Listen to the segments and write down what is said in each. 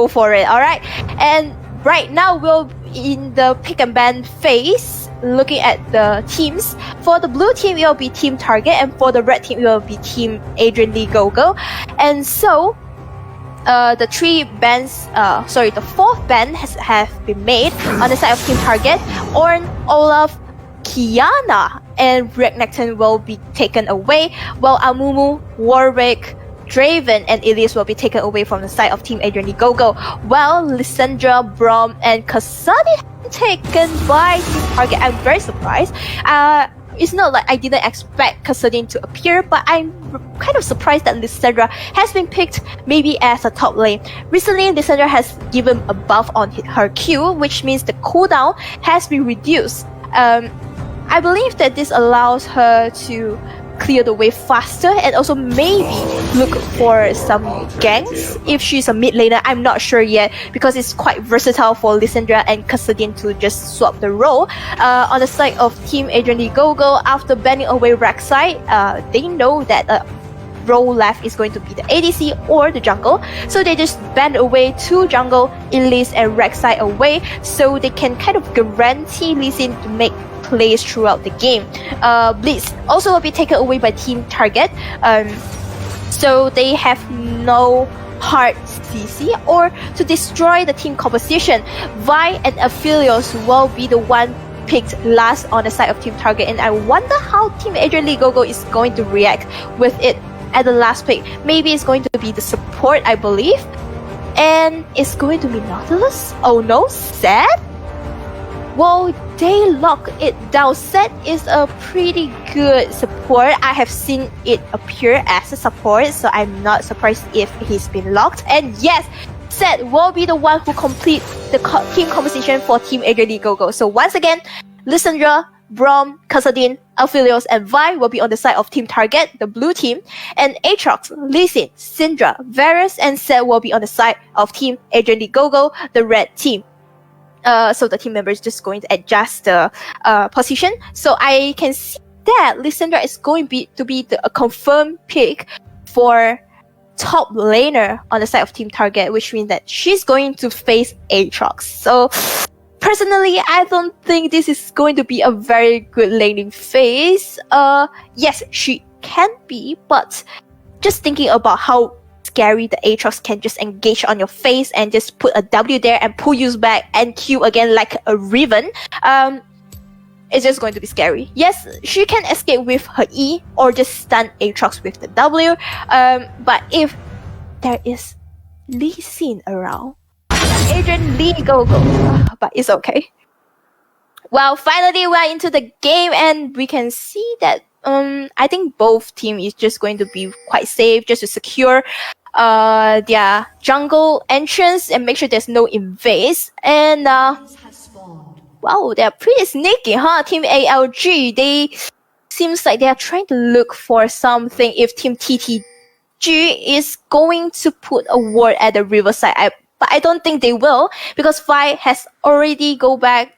go for it, alright? And right now we're in the pick and ban phase, looking at the teams. For the blue team, it will be Team Target, and for the red team, it will be Team Adrian Lee GoGo. And so, the fourth ban have been made on the side of Team Target. Ornn, Olaf, Kiana, and Renekton will be taken away, while Amumu, Warwick, Draven, and Elise will be taken away from the side of Team Adrian Lee GoGo, while Lissandra, Braum, and Kassadin taken by Team Target. I'm very surprised. It's not like I didn't expect Kassadin to appear, but I'm kind of surprised that Lissandra has been picked maybe as a top lane. Recently, Lissandra has given a buff on her Q, which means the cooldown has been reduced. I believe that this allows her to clear the way faster and also maybe look for some ganks if she's a mid laner. I'm not sure yet, because it's quite versatile for Lissandra and Kassadin to just swap the role. On the side of Team Adrian Lee GoGo, after banning away Rek'Sai, they know that role left is going to be the ADC or the jungle, so they just banned away 2 jungle, Elise and Rek'Sai away, so they can kind of guarantee Lee Sin to make plays throughout the game. Blitz also will be taken away by Team Target, so they have no hard CC or to destroy the team composition. Vi and Aphelios will be the one picked last on the side of Team Target, and I wonder how Team Adrian Lee GoGo is going to react with it at the last pick. Maybe it's going to be the support, I believe, and it's going to be Nautilus. Oh no, Sett? Well, they lock it down. Sett is a pretty good support. I have seen it appear as a support, so I'm not surprised if he's been locked. And yes, Sett will be the one who complete the team composition for Team Adrian Lee GoGo. So once again, Lissandra, Braum, Kassadin, Aphelios, and Vi will be on the side of Team Target, the blue team, and Aatrox, Lee Sin, Syndra, Varus, and Sett will be on the side of Team Adrian Lee GoGo, the red team. So the team member is just going to adjust the position. So I can see that Lissandra is going to be a confirmed pick for top laner on the side of Team Target, which means that she's going to face Aatrox. So personally, I don't think this is going to be a very good laning phase. Yes, she can be, but just thinking about how scary the Aatrox can just engage on your face and just put a W there and pull you back and Q again like a Riven, it's just going to be scary. Yes, she can escape with her E or just stun Aatrox with the W, but if there is Lee Sin around, Adrian Lee GoGo, but it's okay. Well, finally we're into the game and we can see that I think both teams is just going to be quite safe just to secure their jungle entrance and make sure there's no invades. And wow, they're pretty sneaky, huh? Team ALG, they seems like they are trying to look for something if Team TTG is going to put a ward at the riverside. But I don't think they will, because Vi has already go back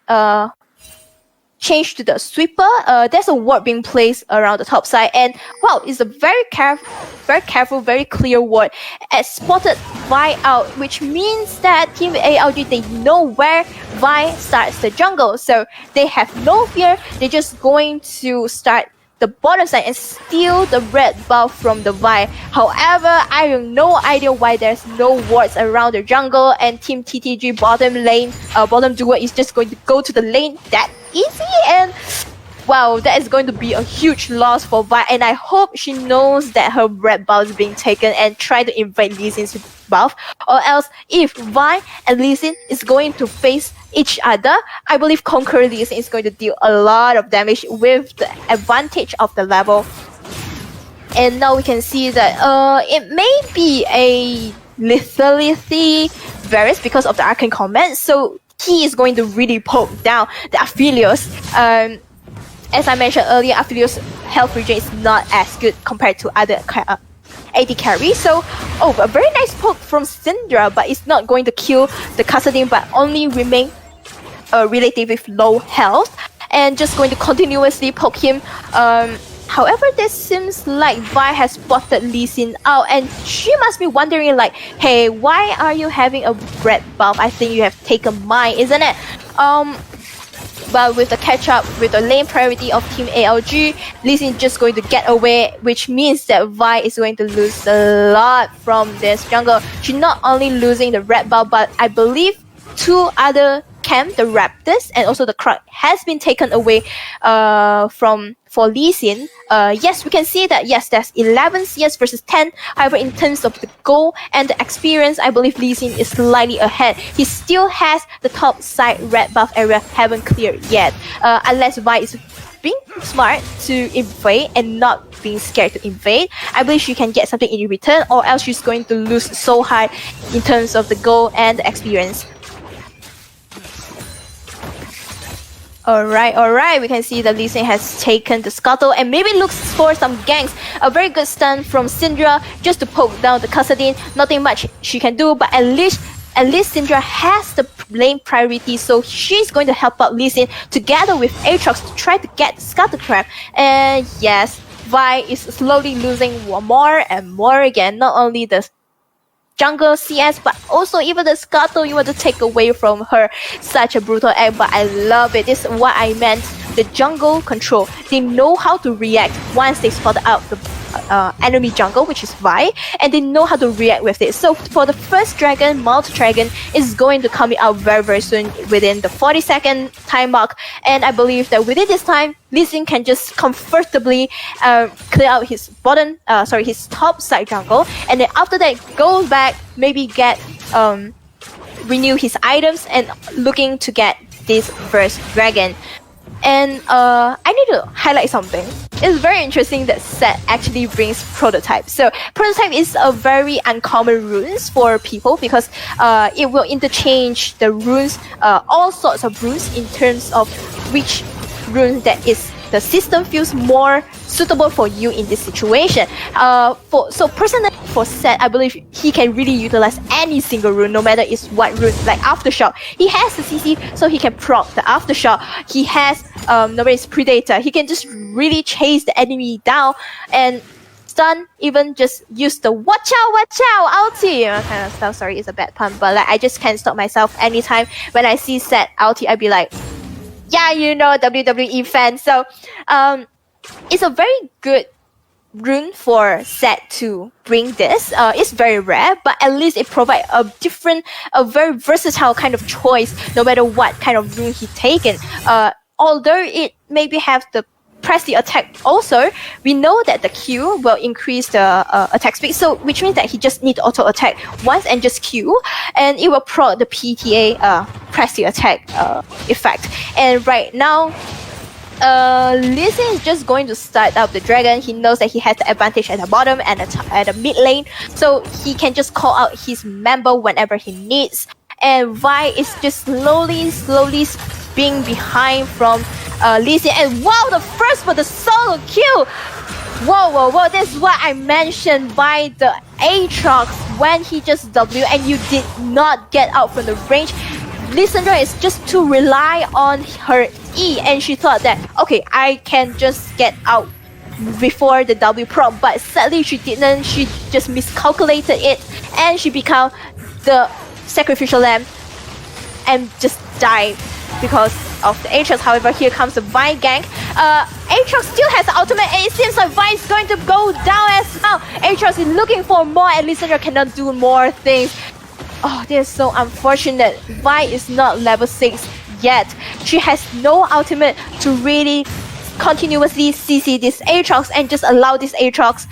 change to the sweeper. There's a ward being placed around the top side, and wow, it's a very careful, very clear ward. It spotted Vi out, which means that Team ALG, they know where Vi starts the jungle, so they have no fear. They're just going to start the bottom side and steal the red buff from the Vi. However, I have no idea why there's no wards around the jungle, and Team TTG bottom lane, bottom duo is just going to go to the lane that easy, and wow, that is going to be a huge loss for Vi, and I hope she knows that her red buff is being taken and try to invade Lee Sin's buff, or else if Vi and Lee Sin is going to face each other, I believe Conqueror Lee Sin is going to deal a lot of damage with the advantage of the level. And now we can see that it may be a lethality Varus because of the arcane comment, so he is going to really poke down the Aphelios. As I mentioned earlier, Aphelios' health regen is not as good compared to other AD carry. So, a very nice poke from Syndra, but it's not going to kill the Kassadin, but only remain relatively low health. And just going to continuously poke him However, this seems like Vi has spotted Lee Sin out, and she must be wondering like, hey, why are you having a red buff? I think you have taken mine, isn't it? But with the catch-up, with the lane priority of Team ALG, Lee Sin just going to get away, which means that Vi is going to lose a lot from this jungle. She's not only losing the red buff, but I believe 2 other camp, the Raptors and also the Krug, has been taken away for Lee Sin. Yes, we can see that yes, there's 11 CS versus 10. However, in terms of the goal and the experience, I believe Lee Sin is slightly ahead. He still has the top side red buff area haven't cleared yet, unless Vi is being smart to invade and not being scared to invade. I believe she can get something in return, or else she's going to lose so high in terms of the goal and the experience. Alright, we can see that Lee Sin has taken the scuttle and maybe looks for some ganks. A very good stun from Syndra just to poke down the Kassadin. Nothing much she can do, but at least Syndra has the lane priority, so she's going to help out Lee Sin together with Aatrox to try to get the Scuttle Trap. And yes, Vi is slowly losing more and more again. Not only the jungle CS, but also even the scuttle you want to take away from her. Such a brutal act, but I love it. This is what I meant. The jungle control. They know how to react once they spot out the enemy jungle, which is Vi, and they know how to react with it. So for the first dragon, multi-dragon is going to come out very soon, within the 40-second time mark, and I believe that within this time, Lee Sin can just comfortably clear out his his top side jungle, and then after that go back, maybe get renew his items and looking to get this first dragon. And I need to highlight something. It's very interesting that set actually brings prototype. So prototype is a very uncommon runes for people because it will interchange the runes, all sorts of runes in terms of which rune that is the system feels more suitable for you in this situation. So personally for Set, I believe he can really utilize any single rune, no matter it's what rune. Like Aftershock, he has the CC, so he can proc the Aftershock. He has nobody's Predator. He can just really chase the enemy down and stun. Even just use the watch out ulti kind of stuff. Sorry, it's a bad pun, but like I just can't stop myself anytime when I see Set ulti. I'd be like, yeah, you know, WWE fan. So it's a very good rune for Set to bring this. It's very rare, but at least it provides a very versatile kind of choice, no matter what kind of rune he taken. Although it maybe have the press the attack also, we know that the Q will increase the attack speed, so which means that he just need to auto attack once and just Q, and it will proc the PTA press the attack effect. And right now Lee Sin is just going to start up the dragon. He knows that he has the advantage at the bottom and at the mid lane, so he can just call out his member whenever he needs. And Vi is just slowly being behind from Lee Sin. And wow, the first for the solo kill! Whoa, this is what I mentioned by the Aatrox when he just W and you did not get out from the range. Lysandra is just to rely on her E, and she thought that, okay, I can just get out before the W proc, but sadly she didn't. She just miscalculated it and she became the sacrificial lamb and just died because of the Aatrox. However, here comes the Vi gank. Aatrox still has the ultimate, and it seems like Vi is going to go down as well. Aatrox is looking for more, and Lysandra cannot do more things. Oh, this is so unfortunate. Vi is not level 6 yet. She has no ultimate to really continuously CC this Aatrox and just allow this Aatrox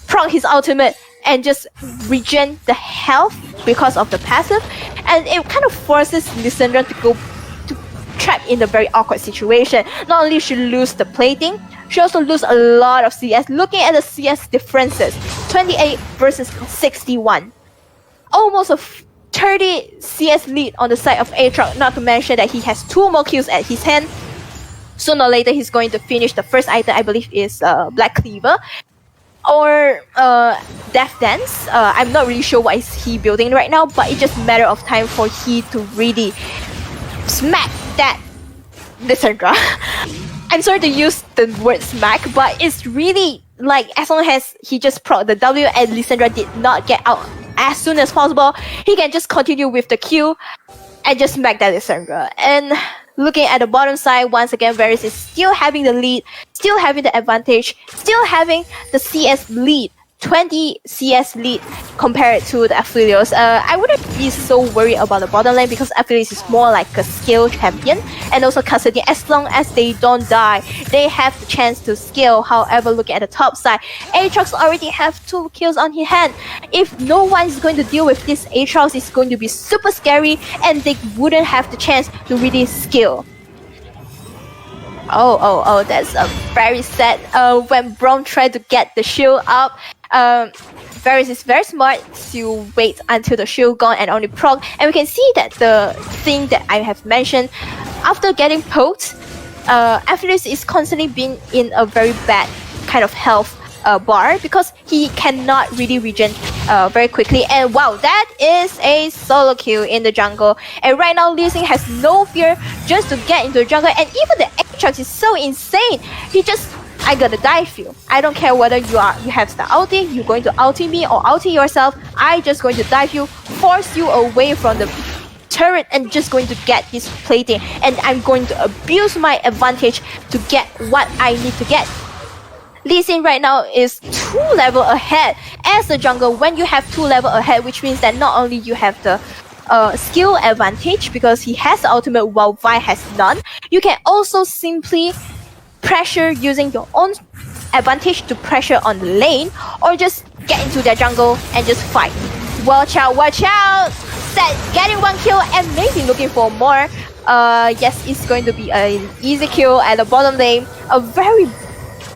proc his ultimate and just regen the health because of the passive. And it kind of forces Lysandra to go to trap in a very awkward situation. Not only she lose the plating, she also lose a lot of CS. Looking at the CS differences, 28 versus 61. Almost a 30 CS lead on the side of Aatrox, not to mention that he has 2 more kills at his hand. Sooner or later, he's going to finish the first item, I believe is Black Cleaver or Death Dance. I'm not really sure what is he building right now, but it's just a matter of time for he to really smack that Lysandra. I'm sorry to use the word smack, but it's really like as long as he just proc the W and Lissandra did not get out as soon as possible, he can just continue with the Q and just smack that Lissandra. And looking at the bottom side, once again, Varys is still having the lead, still having the advantage, still having the CS lead. 20 CS lead compared to the Aphelios. I wouldn't be so worried about the bottom lane because Aphelios is more like a skill champion, and also Custody. As long as they don't die, they have the chance to scale. However, looking at the top side, Aatrox already have 2 kills on his hand. If no one is going to deal with this Aatrox, it's going to be super scary, and they wouldn't have the chance to really scale. Oh, that's a very sad. When Braum tried to get the shield up, Varys is very smart to wait until the shield gone and only proc. And we can see that the thing that I have mentioned, after getting poked, Aphelios is constantly being in a very bad kind of health bar because he cannot really regen very quickly. And wow, that is a solo kill in the jungle. And right now, Lee Sin has no fear just to get into the jungle. And even the Aatrox is so insane. He just, I gotta dive you. I don't care whether you have the ulti, you're going to ulti me or ulti yourself. I just going to dive you, force you away from the turret, and just going to get this plating. And I'm going to abuse my advantage to get what I need to get. Lee Sin right now is 2 levels ahead as a jungle. When you have 2 levels ahead, which means that not only you have the skill advantage because he has the ultimate while Vi has none, you can also simply pressure using your own advantage to pressure on the lane, or just get into their jungle and just fight. Watch out, watch out! Set getting 1 kill and maybe looking for more. Yes, it's going to be an easy kill at the bottom lane. A very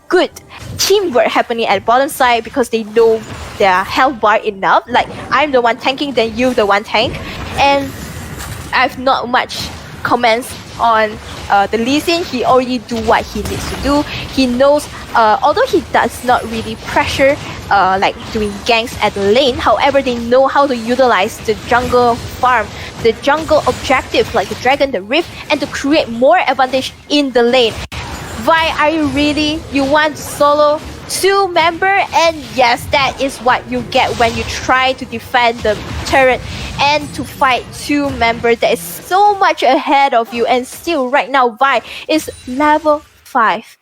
good teamwork happening at the bottom side because they know their health bar enough. Like, I'm the one tanking, then you the one tank. And I've not much comments on the Lee Sin. He already do what he needs to do. He knows, although he does not really pressure like doing ganks at the lane, however they know how to utilize the jungle farm, the jungle objective like the dragon, the rift, and to create more advantage in the lane. Vi, are you really, you want solo 2 member? And yes, that is what you get when you try to defend the turret and to fight 2 member that is so much ahead of you. And still right now Vi is level 5.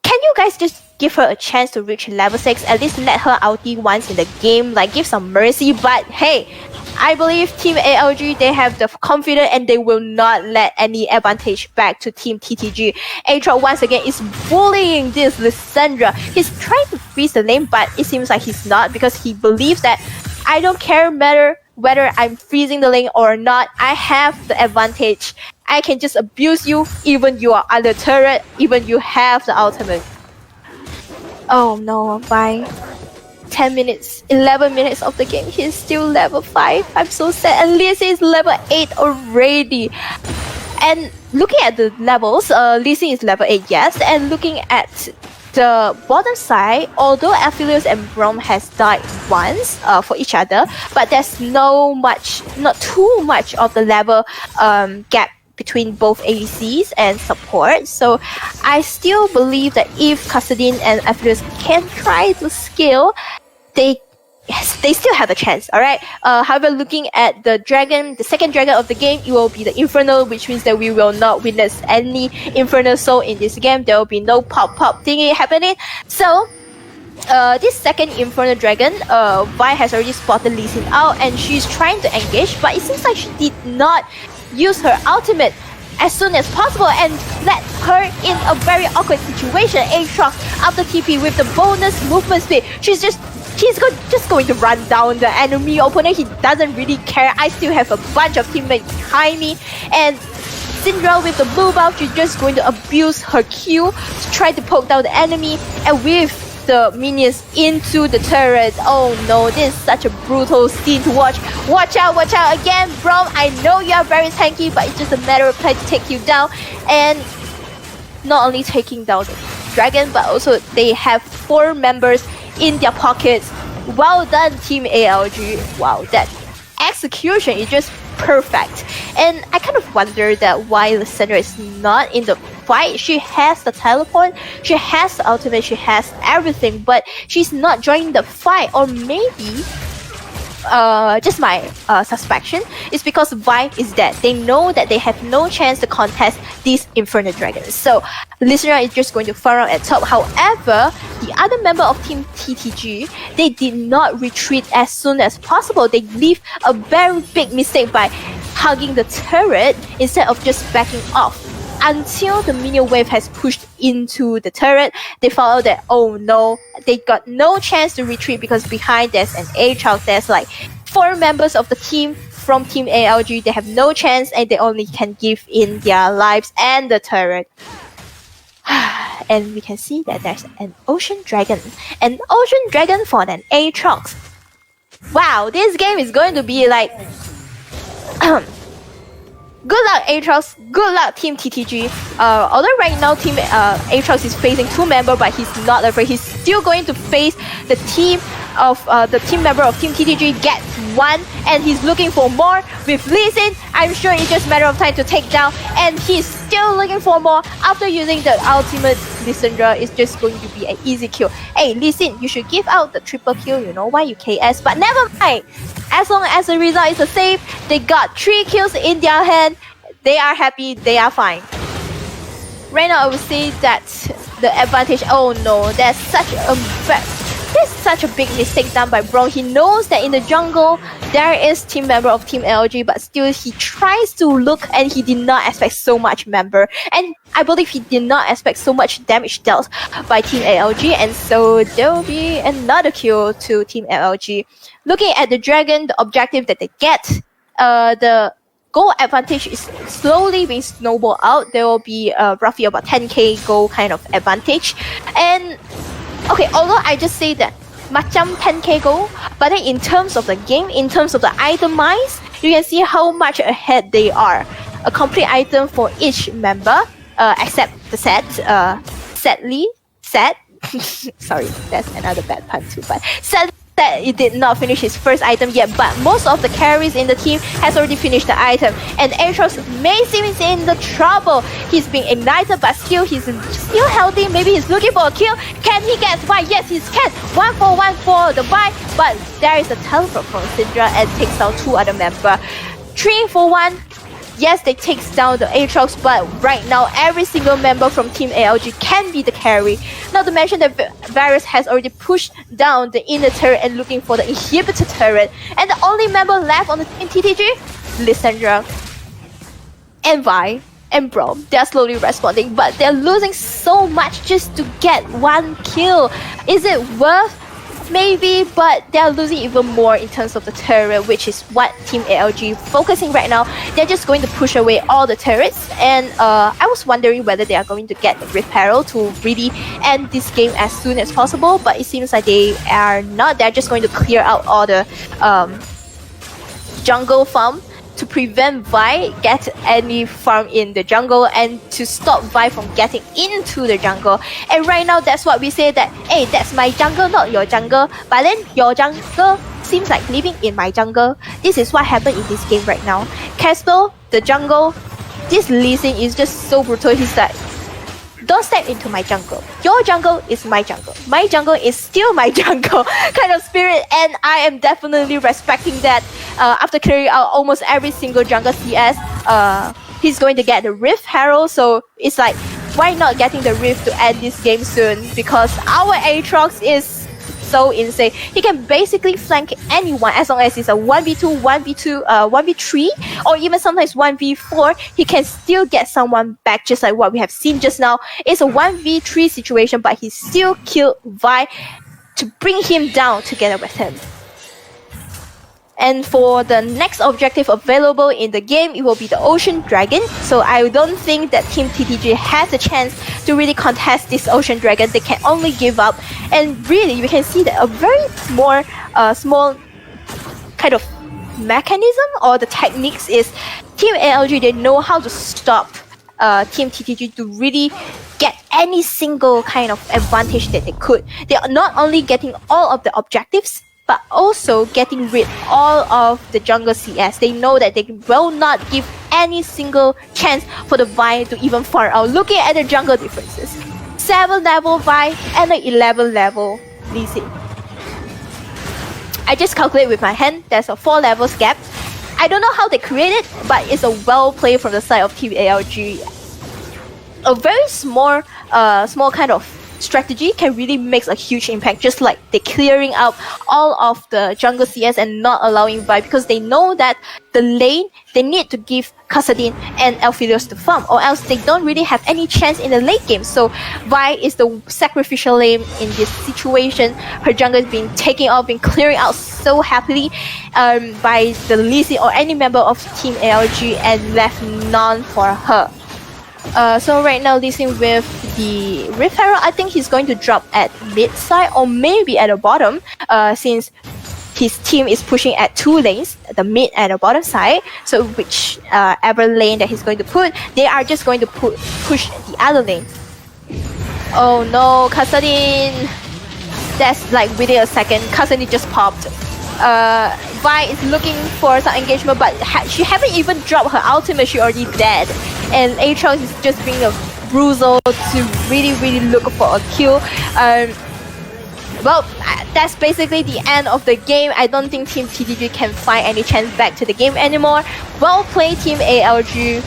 Can you guys just give her a chance to reach level 6? At least let her ulti once in the game, like give some mercy. But hey, I believe Team ALG, they have the confidence and they will not let any advantage back to Team TTG. Aatrox once again is bullying this Lissandra. He's trying to freeze the lane, but it seems like he's not because he believes that I don't care matter whether I'm freezing the lane or not. I have the advantage. I can just abuse you even you are under turret, even you have the ultimate. Oh no, bye. 10 minutes, 11 minutes of the game, he's still level 5. I'm so sad. And Lee Sin is level 8 already. And looking at the levels, Lee Sin is level 8, yes. And looking at the bottom side, although Aphelios and Braum has died once for each other, but there's not too much of the level gap between both ADCs and support. So I still believe that if Custodian and Aphelios can try to scale, they still have a chance, alright? However, looking at the dragon, the second dragon of the game, it will be the Infernal, which means that we will not witness any Infernal Soul in this game. There will be no pop thingy happening. So, this second Infernal Dragon, Vi has already spotted Lee Sin out and she's trying to engage, but it seems like she did not use her ultimate as soon as possible and let her in a very awkward situation. Aatrox after TP with the bonus movement speed, he's just going to run down the enemy opponent. He doesn't really care. I still have a bunch of teammates behind me, and Syndra with the blue buff, she's just going to abuse her Q to try to poke down the enemy, and with the minions into the turret. Oh no, this is such a brutal scene to watch. Watch out again, Braum. I know you are very tanky, but it's just a matter of time to take you down. And not only taking down the dragon, but also they have 4 members in their pockets. Well done, Team ALG. Wow, that execution is just perfect. And I kind of wonder that why Lysandra is not in the fight. She has the teleport, she has the ultimate, she has everything, but she's not joining the fight. Or maybe just my suspicion is because Vi is dead. They know that they have no chance to contest these Inferno Dragons. So Lysandra is just going to farm out at top. However, the other member of Team TTG, they did not retreat as soon as possible. They leave a very big mistake by hugging the turret instead of just backing off. Until the minion wave has pushed into the turret, they found out that, oh no, they got no chance to retreat because behind there's an Aatrox. There's like 4 members of the team from Team ALG. They have no chance and they only can give in their lives and the turret. And we can see that there's an Ocean Dragon. An Ocean Dragon for an Aatrox. Wow, this game is going to be like... Good luck, Aatrox. Good luck, Team TTG. Although right now Team Aatrox is facing 2 members, but he's not afraid. He's still going to face the team of the team member of Team TTG gets 1, and he's looking for more with Lee Sin. I'm sure it's just a matter of time to take down, and he's still looking for more after using the ultimate. Lysandra is just going to be an easy kill. Hey, Lee Sin, you should give out the triple kill. You know why you KS, but never mind. As long as the result is a save, they got 3 kills in their hand. They are happy, they are fine. Right now, I would say that the advantage. Oh no, there's such a big mistake done by Braum. He knows that in the jungle there is team member of Team LG, but still he tries to look, and he did not expect so much member. And I believe he did not expect so much damage dealt by Team ALG, and so there will be another kill to Team ALG. Looking at the dragon, the objective that they get, the gold advantage is slowly being snowballed out. There will be roughly about 10k gold kind of advantage. And okay, although I just say that macam 10k gold, but then in terms of the game, in terms of the itemize, you can see how much ahead they are. A complete item for each member, except the set. Sorry, that's another bad pun too, but sadly that it did not finish his first item yet, but most of the carries in the team has already finished the item, and Aatrox may seem in the trouble. He's being ignited, but still he's still healthy. Maybe he's looking for a kill. Can he get Vi? Yes, he can. 1 for the Vi, but there is a teleport from Syndra and takes down 2 other members. 3 for 1. Yes, they takes down the Aatrox, but right now every single member from Team ALG can be the carry. Not to mention that Varus has already pushed down the inner turret and looking for the inhibitor turret. And the only member left on the Team TTG, Lysandra and Vi and Braum. They're slowly responding, but they're losing so much just to get 1 kill. Is it worth? Maybe, but they're losing even more in terms of the turret, which is what Team ALG focusing right now. They're just going to push away all the turrets, and I was wondering whether they are going to get the Rift Herald to really end this game as soon as possible, but it seems like they are not. They're just going to clear out all the jungle farm to prevent Vi get any farm in the jungle and to stop Vi from getting into the jungle. And right now that's what we say, that hey, that's my jungle, not your jungle, but then your jungle seems like living in my jungle. This is what happened in this game right now. Castle, the jungle, this Lee Sin is just so brutal. He's like, don't step into my jungle. Your jungle is my jungle. My jungle is still my jungle kind of spirit, and I am definitely respecting that. After clearing out almost every single jungle CS, he's going to get the Rift Herald, so it's like, why not getting the Rift to end this game soon? Because our Aatrox is so insane. He can basically flank anyone as long as it's a 1v2, 1v3, or even sometimes 1v4. He can still get someone back, just like what we have seen just now. It's a 1v3 situation, but he still killed Vi to bring him down together with him. And for the next objective available in the game, it will be the Ocean Dragon. So I don't think that Team TTG has a chance to really contest this Ocean Dragon. They can only give up. And really, you can see that a very small kind of mechanism or the techniques is Team ALG, they know how to stop Team TTG to really get any single kind of advantage that they could. They are not only getting all of the objectives, but also getting rid all of the jungle CS. They know that they will not give any single chance for the Vi to even farm out. Looking at the jungle differences, 7 level Vi and an 11 level Lee Sin. I just calculate with my hand. There's a 4 levels gap. I don't know how they create it, but it's a well play from the side of Team ALG. A very small kind of strategy can really make a huge impact, just like they clearing out all of the jungle CS and not allowing Vi, because they know that the lane, they need to give Kassadin and Elphelios to farm, or else they don't really have any chance in the late game. So Vi is the sacrificial lane in this situation. Her jungle is being taken off, being clearing out so happily by the Lee Sin or any member of Team ALG, and left none for her. So right now, Lee Sin with the Rift Herald, I think he's going to drop at mid side or maybe at the bottom, since his team is pushing at 2 lanes, the mid and the bottom side. So whichever lane that he's going to put, they are just going to push the other lane. Oh no, Kassadin! That's like within a second, Kassadin just popped. Vi is looking for some engagement, but she haven't even dropped her ultimate, she already dead. And Aatrox is just being a bruiser to really look for a kill. Well, that's basically the end of the game. I don't think Team TTG can find any chance back to the game anymore. Well played, Team ALG.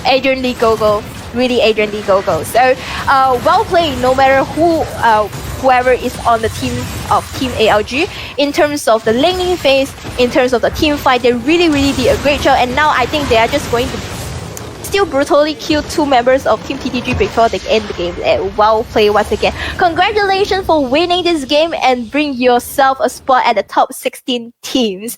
Adrian Lee GoGo. Really Adrian Lee GoGo. So, well played no matter whoever is on the team of Team ALG. In terms of the laning phase, in terms of the team fight, they really did a great job. And now I think they are just going to still brutally kill 2 members of Team TTG before they end the game. Well played once again. Congratulations for winning this game and bring yourself a spot at the top 16 teams.